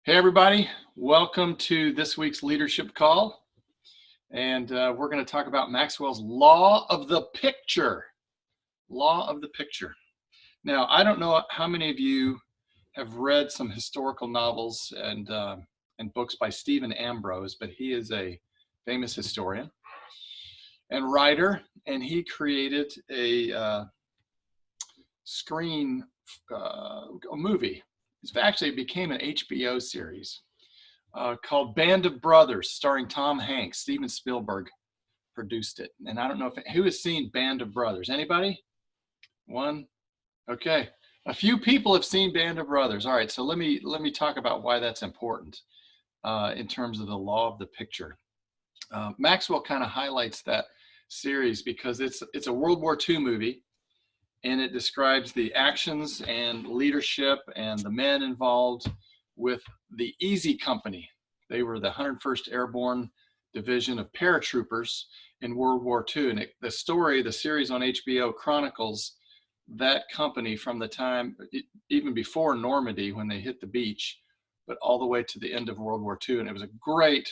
Hey everybody, welcome to this week's leadership call. And we're going to talk about Maxwell's law of the picture. Law of the picture. Now, I don't know how many of you have read some historical novels and books by Stephen Ambrose, but he is a famous historian and writer, and he created a movie. It became an HBO series called Band of Brothers, starring Tom Hanks. Steven Spielberg produced it. And I don't know who has seen Band of Brothers. Anybody? One? Okay. A few people have seen Band of Brothers. All right, so let me talk about why that's important in terms of the law of the picture. Maxwell kind of highlights that series because it's a World War II movie, and it describes the actions and leadership and the men involved with the Easy Company. They were the 101st Airborne Division of paratroopers in World War II. And the series on HBO chronicles that company from the time, even before Normandy, when they hit the beach, but all the way to the end of World War II. And it was a great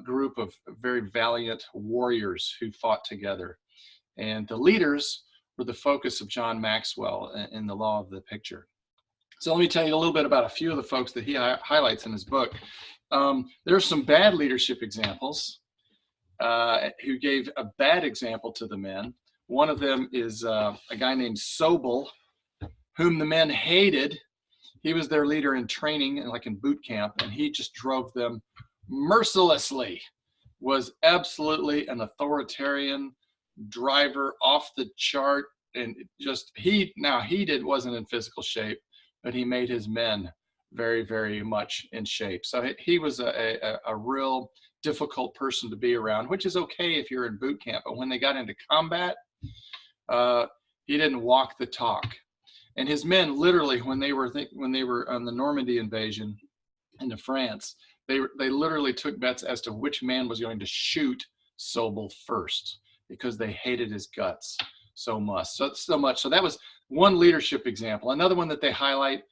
group of very valiant warriors who fought together. And the leaders were the focus of John Maxwell in the law of the picture. So let me tell you a little bit about a few of the folks that he highlights in his book. There's some bad leadership examples who gave a bad example to the men. One of them is a guy named Sobel, whom the men hated. He was their leader in training, like in boot camp, and he just drove them mercilessly, was absolutely an authoritarian driver, off the chart, and wasn't in physical shape, but he made his men very, very much in shape. So he was a real difficult person to be around, which is okay if you're in boot camp. But when they got into combat, he didn't walk the talk. And his men, literally, when they were on the Normandy invasion into France, they literally took bets as to which man was going to shoot Sobel first, because they hated his guts so much. So that was one leadership example. Another one that they highlight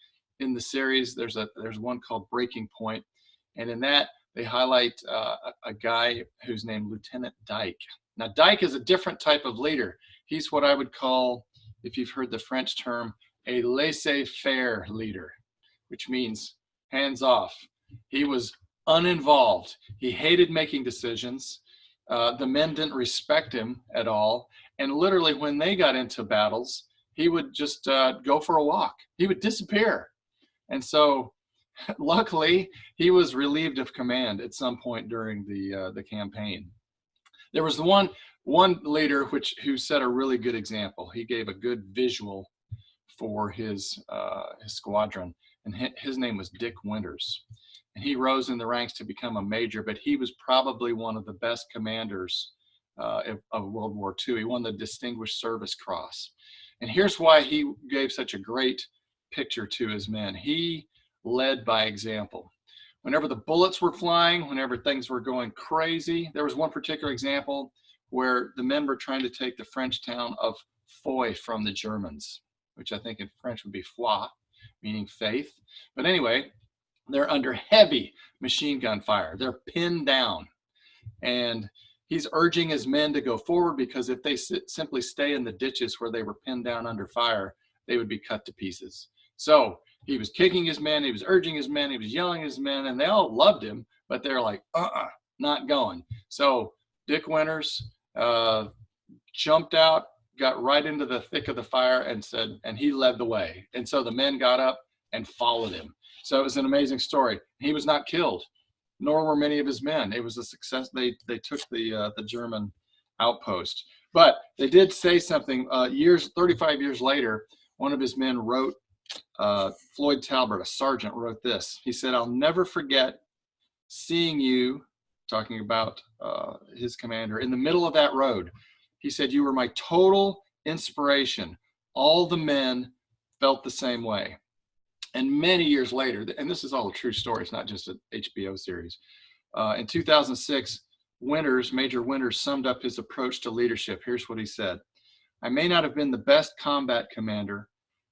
in the series, there's one called Breaking Point, and in that they highlight a guy who's named Lieutenant Dyke. Now, Dyke is a different type of leader. He's what I would call, if you've heard the French term, a laissez-faire leader, which means hands off. He was uninvolved. He hated making decisions. The men didn't respect him at all. And literally, when they got into battles, he would just go for a walk. He would disappear. And so luckily, he was relieved of command at some point during the campaign. There was one leader who set a really good example. He gave a good visual for his squadron, and his name was Dick Winters. And he rose in the ranks to become a major, but he was probably one of the best commanders of World War II. He won the Distinguished Service Cross. And here's why he gave such a great picture to his men. He led by example. Whenever the bullets were flying, whenever things were going crazy, there was one particular example where the men were trying to take the French town of Foy from the Germans, which I think in French would be foi, meaning faith. But anyway, they're under heavy machine gun fire. They're pinned down. And he's urging his men to go forward, because if they simply stay in the ditches where they were pinned down under fire, they would be cut to pieces. So he was kicking his men, he was urging his men, he was yelling at his men, and they all loved him, but they're like, not going. So Dick Winters jumped out, got right into the thick of the fire, and he led the way. And so the men got up and followed him. So it was an amazing story. He was not killed, nor were many of his men. It was a success. They took the German outpost. But they did say something 35 years later. One of his men wrote, Floyd Talbot, a sergeant, wrote this. He said, "I'll never forget seeing you," talking about his commander, "in the middle of that road." He said, "You were my total inspiration. All the men felt the same way." And many years later, and this is all a true story, it's not just an HBO series. In 2006, Major Winters summed up his approach to leadership. Here's what he said: "I may not have been the best combat commander,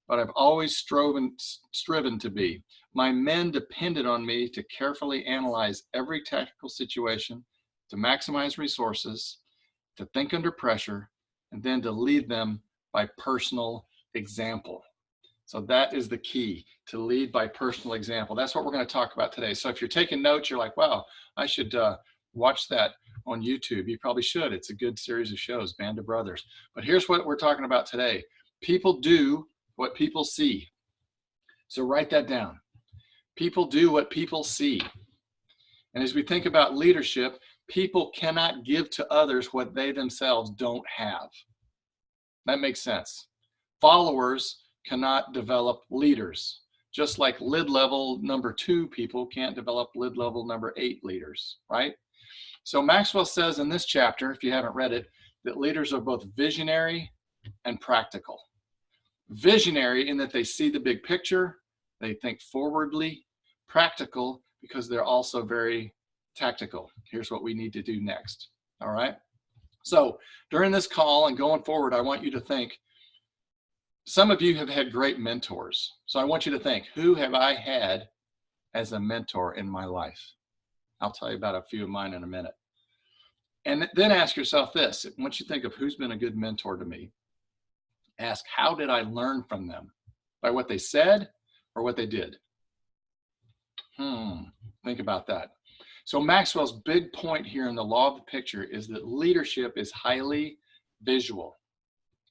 but I've always striven to be. My men depended on me to carefully analyze every tactical situation, to maximize resources, to think under pressure, and then to lead them by personal example. So that is the key, to lead by personal example. That's what we're going to talk about today. So if you're taking notes, you're like, wow, I should watch that on YouTube. You probably should. It's a good series of shows, Band of Brothers. But here's what we're talking about today. People do what people see. So write that down. People do what people see. And as we think about leadership, people cannot give to others what they themselves don't have. That makes sense. Followers cannot develop leaders, just like lid level number 2 people can't develop lid level number 8 leaders, right? So Maxwell says in this chapter, if you haven't read it, that leaders are both visionary and practical. Visionary in that they see the big picture, they think forwardly. Practical because they're also very tactical. Here's what we need to do next, all right? So during this call and going forward, I want you to think, some of you have had great mentors. So I want you to think, who have I had as a mentor in my life? I'll tell you about a few of mine in a minute. And then ask yourself this, once you think of who's been a good mentor to me, ask, how did I learn from them? By what they said or what they did? Think about that. So Maxwell's big point here in the law of the picture is that leadership is highly visual,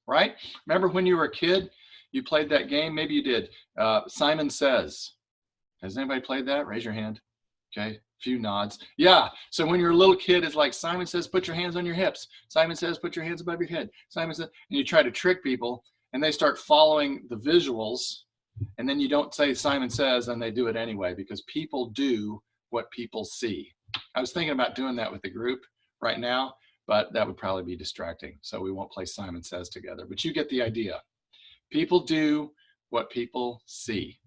right? Remember when you were a kid, you played that game? Maybe you did. Simon Says. Has anybody played that? Raise your hand. Okay, a few nods. Yeah, so when you're a little kid, it's like Simon says, put your hands on your hips. Simon says, put your hands above your head. Simon says, and you try to trick people, and they start following the visuals, and then you don't say Simon Says, and they do it anyway, because people do what people see. I was thinking about doing that with the group right now, but that would probably be distracting, so we won't play Simon Says together, but you get the idea. People do what people see,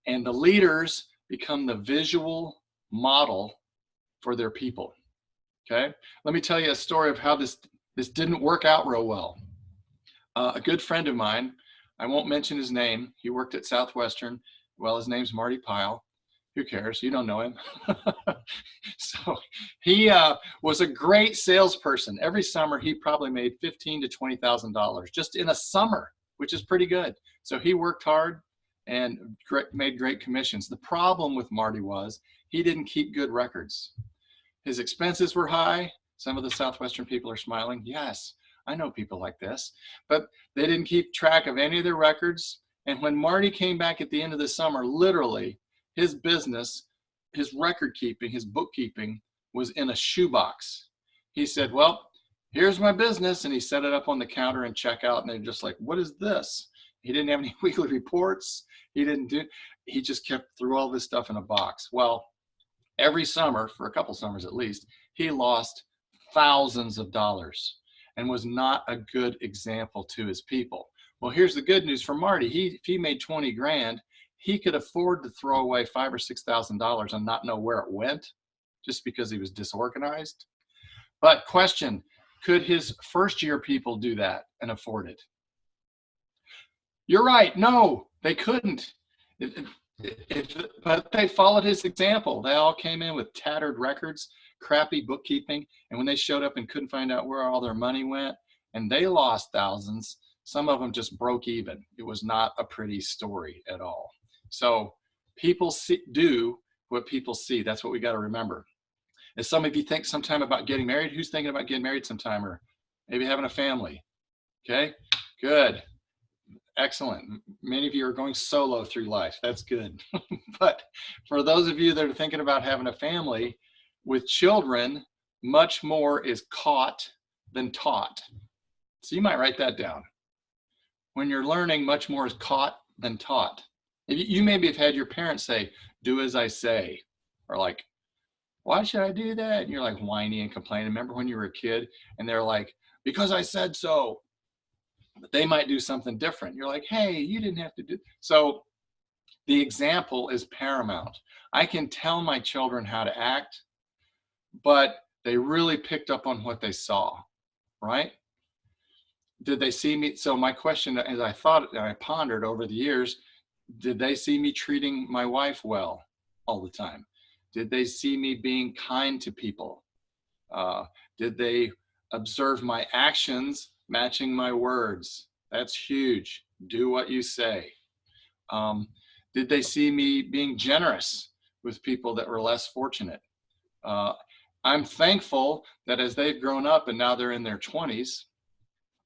and the leaders become the visual model for their people. Okay, let me tell you a story of how this didn't work out real well. A good friend of mine, I won't mention his name, he worked at Southwestern. Well, his name's Marty Pyle. Who cares? You don't know him. So he was a great salesperson. Every summer he probably made $15,000 to $20,000 just in a summer, which is pretty good. So he worked hard and made great commissions. The problem with Marty was he didn't keep good records. His expenses were high. Some of the Southwestern people are smiling. Yes, I know people like this, but they didn't keep track of any of their records. And when Marty came back at the end of the summer, literally his business, his record keeping, his bookkeeping was in a shoebox. He said, well, here's my business. And he set it up on the counter and check out. And they're just like, what is this? He didn't have any weekly reports. He just threw all this stuff in a box. Well, every summer, for a couple summers at least, he lost thousands of dollars and was not a good example to his people. Well, here's the good news for Marty. If he made 20 grand, he could afford to throw away $5,000 or $6,000 and not know where it went just because he was disorganized. But question, could his first year people do that and afford it? You're right. No, they couldn't. But they followed his example. They all came in with tattered records, crappy bookkeeping, and when they showed up and couldn't find out where all their money went, and they lost thousands, some of them just broke even. It was not a pretty story at all. So people do what people see. That's what we got to remember. As some of you think sometime about getting married, who's thinking about getting married sometime, or maybe having a family? Okay, good. Excellent. Many of you are going solo through life. That's good. But for those of you that are thinking about having a family with children, much more is caught than taught. So you might write that down. When you're learning, much more is caught than taught. You maybe have had your parents say, do as I say, or like, why should I do that? And you're like whiny and complaining. Remember when you were a kid and they're like, because I said so. But they might do something different. You're like, hey, you didn't have to do. So the example is paramount. I can tell my children how to act, but they really picked up on what they saw, right? did they see me? So my question, as I thought and I pondered over the years, did they see me treating my wife well all the time? Did they see me being kind to people? Did they observe my actions matching my words? That's huge. Do what you say. Did they see me being generous with people that were less fortunate? I'm thankful that as they've grown up and now they're in their 20s,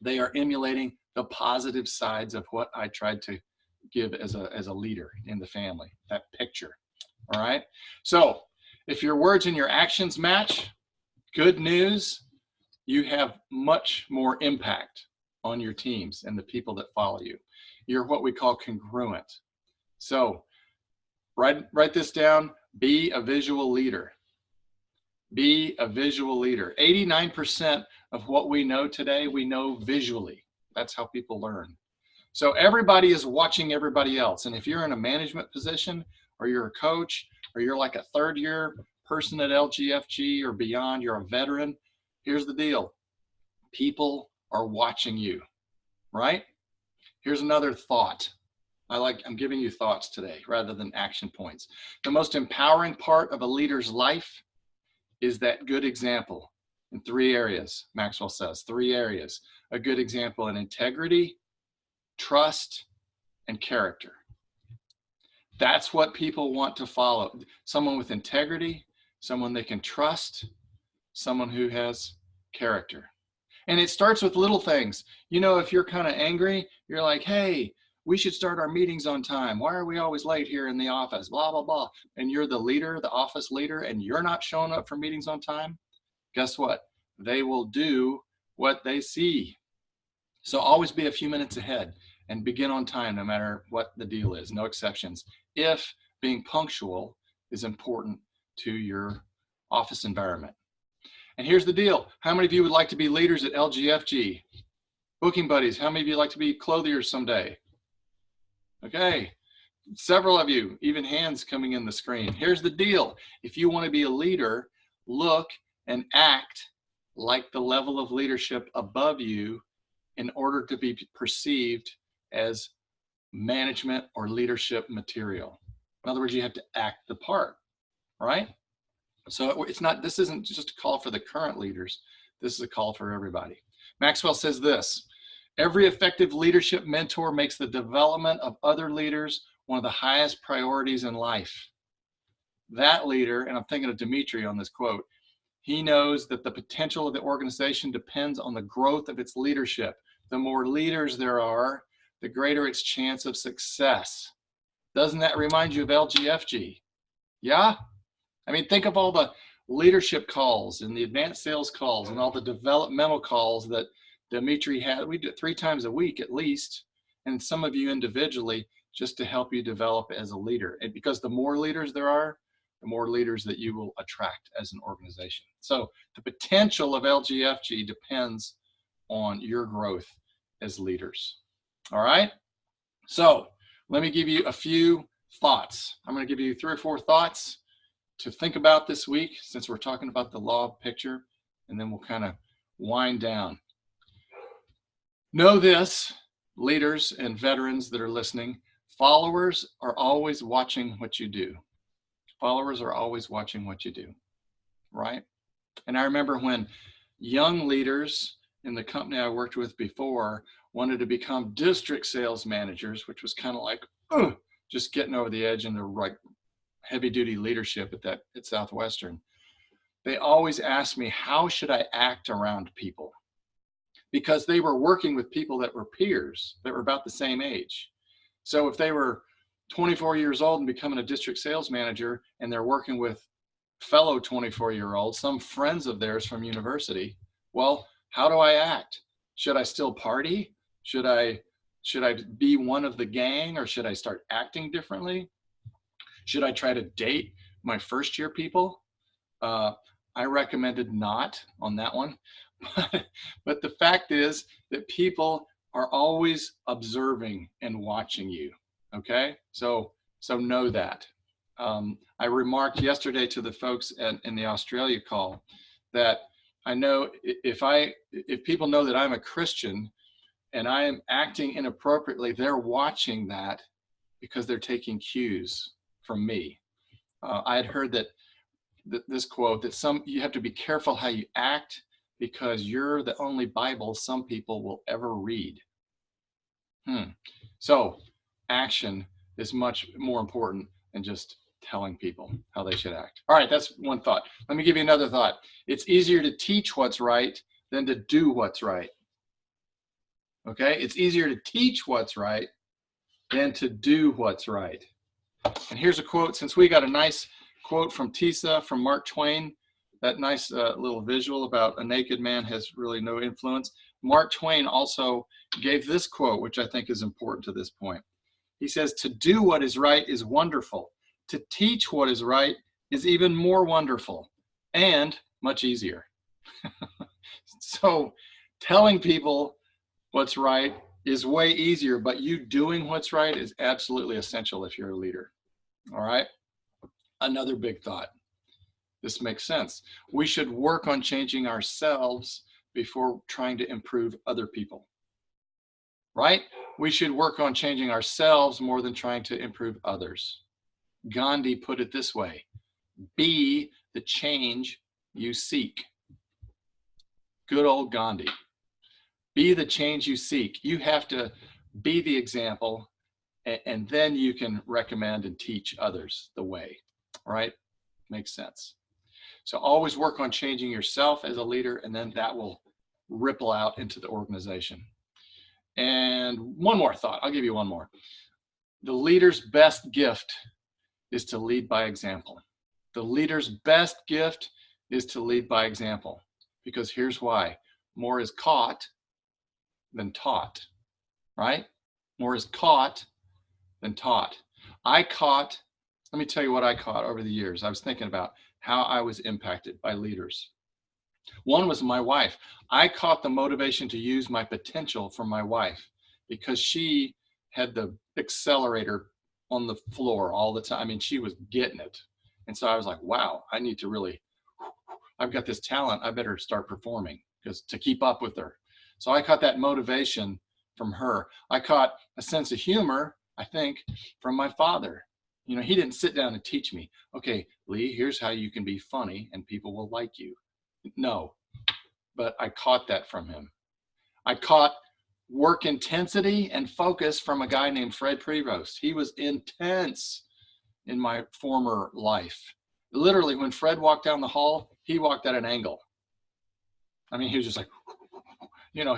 they are emulating the positive sides of what I tried to give as a leader in the family, that picture. All right. So if your words and your actions match, good news, you have much more impact on your teams and the people that follow you. You're what we call congruent. So write this down. Be a visual leader. Be a visual leader. 89% of what we know today, we know visually. That's how people learn. So everybody is watching everybody else. And if you're in a management position, or you're a coach, or you're like a third year person at LGFG or beyond, you're a veteran, here's the deal. People are watching you, right? Here's another thought. I'm giving you thoughts today rather than action points. The most empowering part of a leader's life is that good example in 3 areas. Maxwell says 3 areas. A good example in integrity, trust, and character. That's what people want to follow. Someone with integrity, someone they can trust, someone who has character. And it starts with little things. You know, if you're kind of angry, you're like, hey, we should start our meetings on time. Why are we always late here in the office? Blah, blah, blah. And you're the leader, the office leader, and you're not showing up for meetings on time. Guess what? They will do what they see. So always be a few minutes ahead and begin on time, no matter what the deal is, no exceptions. If being punctual is important to your office environment. And here's the deal. How many of you would like to be leaders at LGFG? Booking buddies, how many of you like to be clothiers someday? Okay, several of you, even hands coming in the screen. Here's the deal. If you want to be a leader, look and act like the level of leadership above you in order to be perceived as management or leadership material. In other words, you have to act the part, right? So it's not, this isn't just a call for the current leaders. This is a call for everybody. Maxwell says this: every effective leadership mentor makes the development of other leaders one of the highest priorities in life. That leader, and I'm thinking of Dimitri on this quote, he knows that the potential of the organization depends on the growth of its leadership. The more leaders there are, the greater its chance of success. Doesn't that remind you of LGFG? Yeah? I mean, think of all the leadership calls and the advanced sales calls and all the developmental calls that Dimitri had. We do it 3 times a week at least, and some of you individually, just to help you develop as a leader. And because the more leaders there are, the more leaders that you will attract as an organization. So the potential of LGFG depends on your growth as leaders. All right? So let me give you a few thoughts. I'm going to give you 3 or 4 thoughts to think about this week, since we're talking about the law of picture, and then we'll kind of wind down. Know this, leaders and veterans that are listening, followers are always watching what you do. Followers are always watching what you do, right? And I remember when young leaders in the company I worked with before wanted to become district sales managers, which was kind of like just getting over the edge into like heavy duty leadership at Southwestern. They always asked me, how should I act around people? Because they were working with people that were peers, that were about the same age. So if they were 24 years old and becoming a district sales manager, and they're working with fellow 24-year-olds, some friends of theirs from university, well, how do I act? Should I still party? Should I be one of the gang, or should I start acting differently? Should I try to date my first year people? I recommended not on that one. But the fact is that people are always observing and watching you. Okay, so know that. I remarked yesterday to the folks in the Australia call that I know if people know that I'm a Christian, and I am acting inappropriately, they're watching that because they're taking cues from me. I had heard that this quote that you have to be careful how you act because you're the only Bible some people will ever read. So action is much more important than just telling people how they should act. All right, that's one thought. Let me give you another thought. It's easier to teach what's right than to do what's right. Okay, it's easier to teach what's right than to do what's right. And here's a quote, since we got a nice quote from Tisa, from Mark Twain, that nice little visual about a naked man has really no influence. Mark Twain also gave this quote, which I think is important to this point. He says, to do what is right is wonderful. To teach what is right is even more wonderful and much easier. So telling people what's right is way easier, but you doing what's right is absolutely essential if you're a leader. All right. Another big thought. This makes sense. We should work on changing ourselves before trying to improve other people. Right? We should work on changing ourselves more than trying to improve others. Gandhi put it this way: be the change you seek. Good old Gandhi. Be the change you seek. You have to be the example, and then you can recommend and teach others the way. Right? Makes sense. So always work on changing yourself as a leader, and then that will ripple out into the organization. And one more thought. I'll give you one more. The leader's best gift is to lead by example. The leader's best gift is to lead by example, because here's why. More is caught than taught, right? More is caught than taught. Let me tell you what I caught over the years. I was thinking about how I was impacted by leaders. One was my wife. I caught the motivation to use my potential from my wife because she had the accelerator on the floor all the time. I mean, she was getting it. And so I was like, wow, I've got this talent. I better start performing to keep up with her. So I caught that motivation from her. I caught a sense of humor, I think, from my father. You know, he didn't sit down and teach me, okay, Lee, here's how you can be funny and people will like you. No, but I caught that from him. I caught work intensity and focus from a guy named Fred Prevost. He was intense in my former life. Literally, when Fred walked down the hall, he walked at an angle. I mean, he was just like,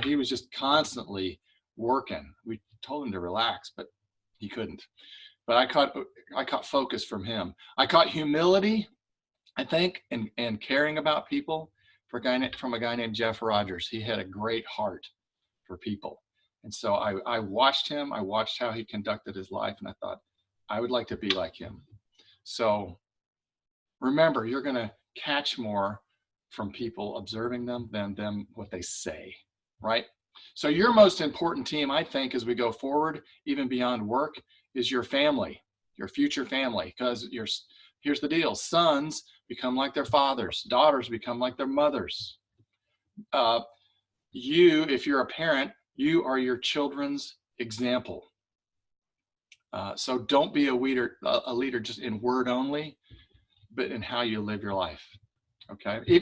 he was just constantly working. We told him to relax, but he couldn't. But I caught focus from him. I caught humility, I think, and caring about people from a guy named Jeff Rogers. He had a great heart for people. And so I watched him. I watched how he conducted his life, and I thought, I would like to be like him. So remember, you're going to catch more from people observing them than what they say, right? So your most important team, I think, as we go forward, even beyond work, is your family, your future family. Because here's the deal. Sons become like their fathers. Daughters become like their mothers. If you're a parent, you are your children's example. So don't be a leader just in word only, but in how you live your life. Okay.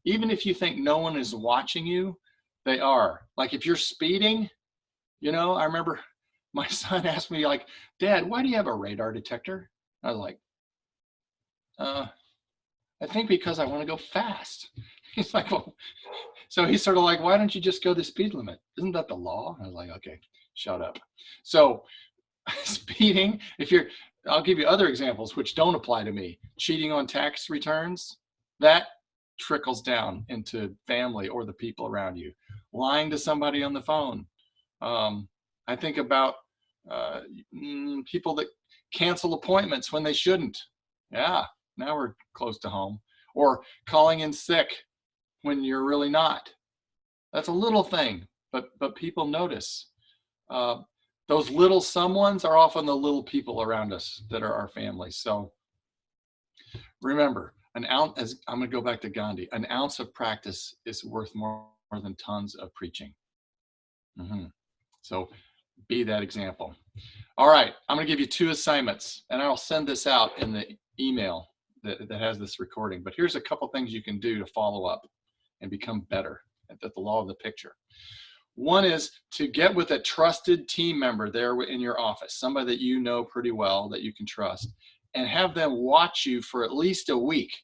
Even if you think no one is watching you, they are. Like if you're speeding, I remember my son asked me, like, Dad, why do you have a radar detector? I was like, I think because I want to go fast. He's like, well, so he's sort of like, why don't you just go the speed limit? Isn't that the law? I was like, okay, shut up. So speeding, I'll give you other examples which don't apply to me. Cheating on tax returns, that trickles down into family or the people around you. Lying to somebody on the phone. I think about people that cancel appointments when they shouldn't. Yeah, now we're close to home. Or calling in sick when you're really not. That's a little thing, but people notice. Those little someones are often the little people around us that are our family. So remember, I'm going to go back to Gandhi, an ounce of practice is worth more than tons of preaching. So be that example. All right, I'm going to give you 2 assignments, and I'll send this out in the email that has this recording. But here's a couple things you can do to follow up and become better at the law of the picture. One is to get with a trusted team member there in your office, somebody that you know pretty well that you can trust, and have them watch you for at least a week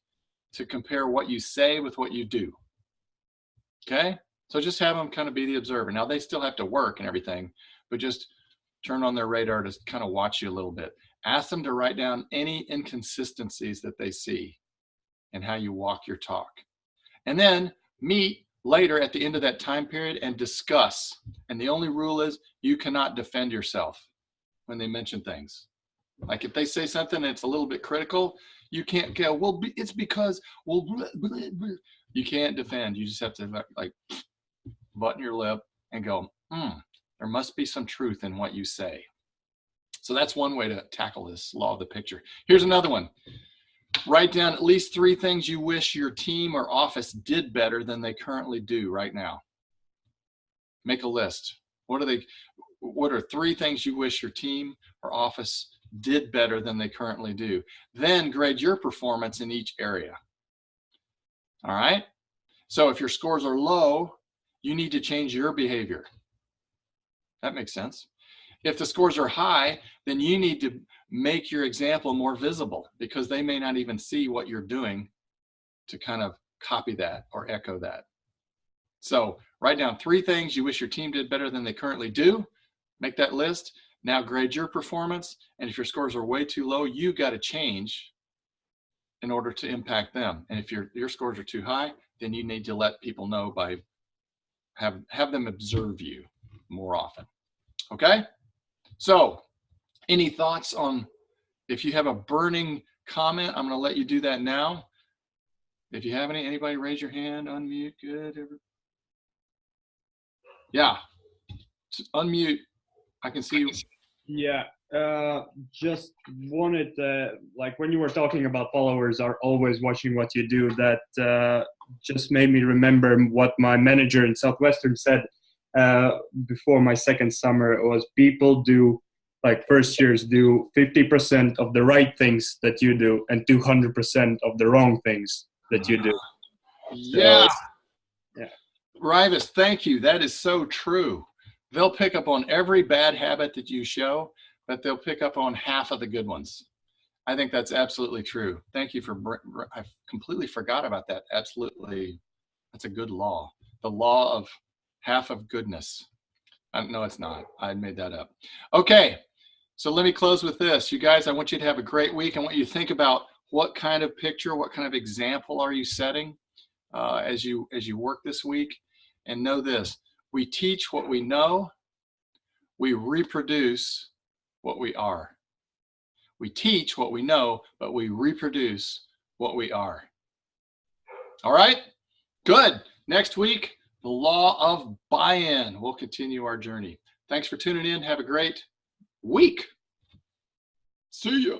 to compare what you say with what you do. Okay? So just have them kind of be the observer. Now they still have to work and everything, but just turn on their radar to kind of watch you a little bit. Ask them to write down any inconsistencies that they see and how you walk your talk. And then meet later at the end of that time period and discuss. And the only rule is you cannot defend yourself when they mention things. Like if they say something that's a little bit critical, you can't go, well, it's because, well, blah, blah, blah. You can't defend. You just have to like button your lip and go, there must be some truth in what you say. So that's one way to tackle this law of the picture. Here's another one. Write down at least 3 things you wish your team or office did better than they currently do right now. Make a list. What are 3 things you wish your team or office did better than they currently do? Then grade your performance in each area. All right? So if your scores are low, you need to change your behavior. That makes sense. If the scores are high, then you need to make your example more visible because they may not even see what you're doing to kind of copy that or echo that. So write down 3 things you wish your team did better than they currently do. Make that list. Now grade your performance. And if your scores are way too low, you got to change in order to impact them. And if your scores are too high, then you need to let people know by have them observe you more often. Okay? So any thoughts on, if you have a burning comment, I'm going to let you do that now. If you have anybody raise your hand, unmute, good. Yeah, unmute. I can see you. Yeah, just wanted, like when you were talking about followers are always watching what you do, that just made me remember what my manager in Southwestern said before my second summer. It was people do, like first years do 50% of the right things that you do and 200% of the wrong things that you do. Yeah. So, yeah. Rivas, thank you. That is so true. They'll pick up on every bad habit that you show, but they'll pick up on half of the good ones. I think that's absolutely true. Thank you for, I completely forgot about that. Absolutely. That's a good law. The law of half of goodness. No, it's not. I made that up. Okay. So let me close with this. You guys, I want you to have a great week. I want you to think about what kind of picture, what kind of example are you setting as you work this week. And know this, we teach what we know, we reproduce what we are. We teach what we know, but we reproduce what we are. All right, good. Next week, the law of buy-in. We'll continue our journey. Thanks for tuning in. Have a great week. See ya.